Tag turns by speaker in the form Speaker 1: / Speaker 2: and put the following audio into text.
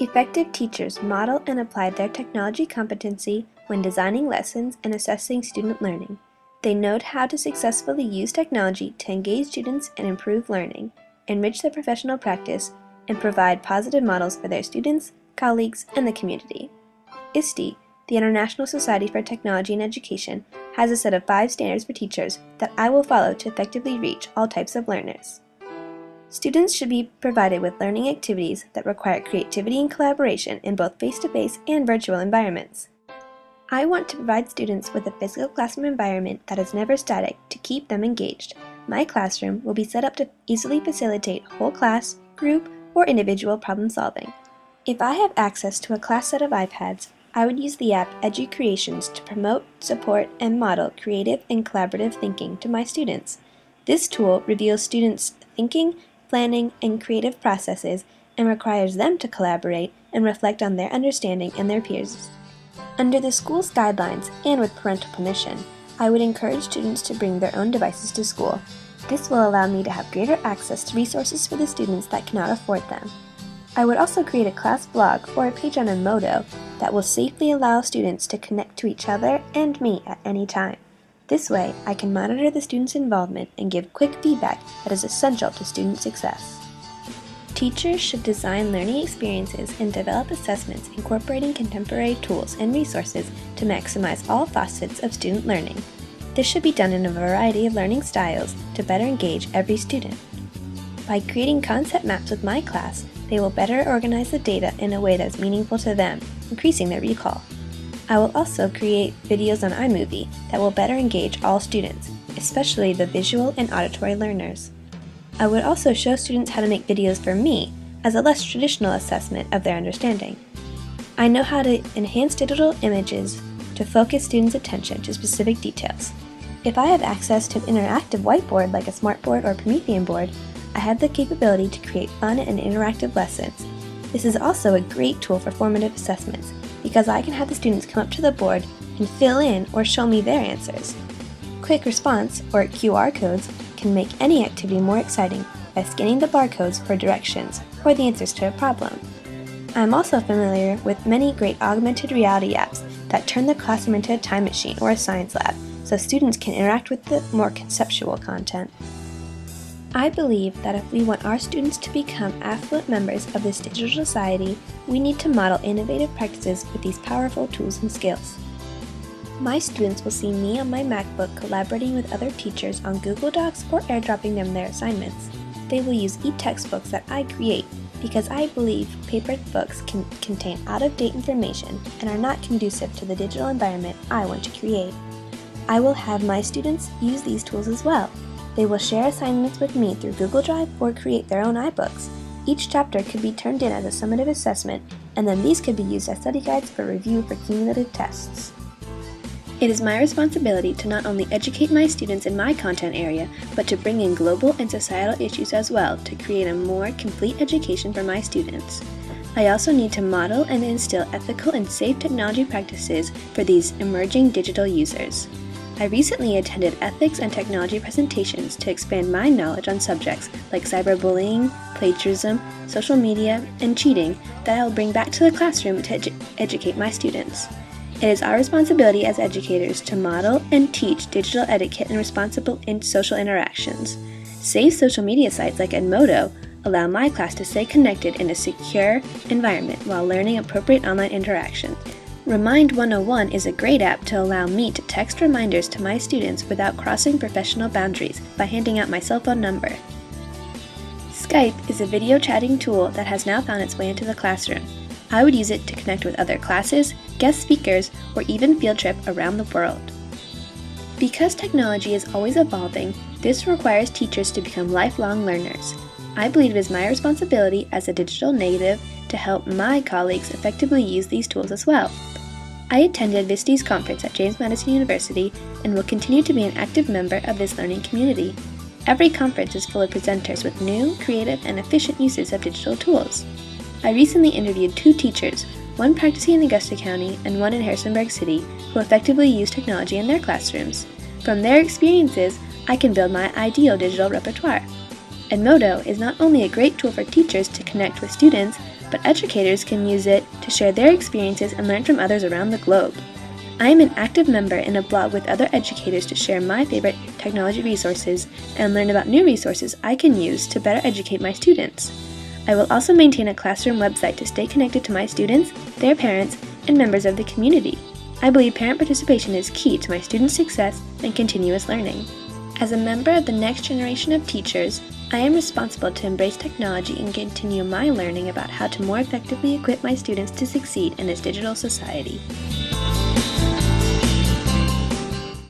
Speaker 1: Effective teachers model and apply their technology competency when designing lessons and assessing student learning. They know how to successfully use technology to engage students and improve learning, enrich their professional practice, and provide positive models for their students, colleagues, and the community. ISTE, the International Society for Technology and Education, has a set of 5 standards for teachers that I will follow to effectively reach all types of learners. Students should be provided with learning activities that require creativity and collaboration in both face-to-face and virtual environments. I want to provide students with a physical classroom environment that is never static to keep them engaged. My classroom will be set up to easily facilitate whole class, group, or individual problem solving. If I have access to a class set of iPads, I would use the app EduCreations to promote, support, and model creative and collaborative thinking to my students. This tool reveals students' thinking, planning, and creative processes and requires them to collaborate and reflect on their understanding and their peers. Under the school's guidelines and with parental permission, I would encourage students to bring their own devices to school. This will allow me to have greater access to resources for the students that cannot afford them. I would also create a class blog or a page on Edmodo that will safely allow students to connect to each other and me at any time. This way, I can monitor the students' involvement and give quick feedback that is essential to student success. Teachers should design learning experiences and develop assessments incorporating contemporary tools and resources to maximize all facets of student learning. This should be done in a variety of learning styles to better engage every student. By creating concept maps with my class, they will better organize the data in a way that is meaningful to them, increasing their recall. I will also create videos on iMovie that will better engage all students, especially the visual and auditory learners. I would also show students how to make videos for me as a less traditional assessment of their understanding. I know how to enhance digital images to focus students' attention to specific details. If I have access to an interactive whiteboard like a smartboard or Promethean board, I have the capability to create fun and interactive lessons. This is also a great tool for formative assessments because I can have the students come up to the board and fill in or show me their answers. Quick response, or QR codes, can make any activity more exciting by scanning the barcodes for directions or the answers to a problem. I am also familiar with many great augmented reality apps that turn the classroom into a time machine or a science lab so students can interact with the more conceptual content. I believe that if we want our students to become affluent members of this digital society, we need to model innovative practices with these powerful tools and skills. My students will see me on my MacBook collaborating with other teachers on Google Docs or airdropping them their assignments. They will use e-textbooks that I create because I believe paper books can contain out-of-date information and are not conducive to the digital environment I want to create. I will have my students use these tools as well. They will share assignments with me through Google Drive or create their own iBooks. Each chapter could be turned in as a summative assessment, and then these could be used as study guides for review for cumulative tests. It is my responsibility to not only educate my students in my content area, but to bring in global and societal issues as well to create a more complete education for my students. I also need to model and instill ethical and safe technology practices for these emerging digital users. I recently attended ethics and technology presentations to expand my knowledge on subjects like cyberbullying, plagiarism, social media, and cheating that I will bring back to the classroom to educate my students. It is our responsibility as educators to model and teach digital etiquette and responsible social interactions. Safe social media sites like Edmodo allow my class to stay connected in a secure environment while learning appropriate online interaction. Remind 101 is a great app to allow me to text reminders to my students without crossing professional boundaries by handing out my cell phone number. Skype is a video chatting tool that has now found its way into the classroom. I would use it to connect with other classes, guest speakers, or even field trip around the world. Because technology is always evolving, this requires teachers to become lifelong learners. I believe it is my responsibility as a digital native to help my colleagues effectively use these tools as well. I attended VISTE's conference at James Madison University and will continue to be an active member of this learning community. Every conference is full of presenters with new, creative, and efficient uses of digital tools. I recently interviewed 2 teachers, one practicing in Augusta County and one in Harrisonburg City, who effectively use technology in their classrooms. From their experiences, I can build my ideal digital repertoire. Edmodo is not only a great tool for teachers to connect with students, but educators can use it to share their experiences and learn from others around the globe. I am an active member in a blog with other educators to share my favorite technology resources and learn about new resources I can use to better educate my students. I will also maintain a classroom website to stay connected to my students, their parents, and members of the community. I believe parent participation is key to my students' success and continuous learning. As a member of the next generation of teachers, I am responsible to embrace technology and continue my learning about how to more effectively equip my students to succeed in this digital society.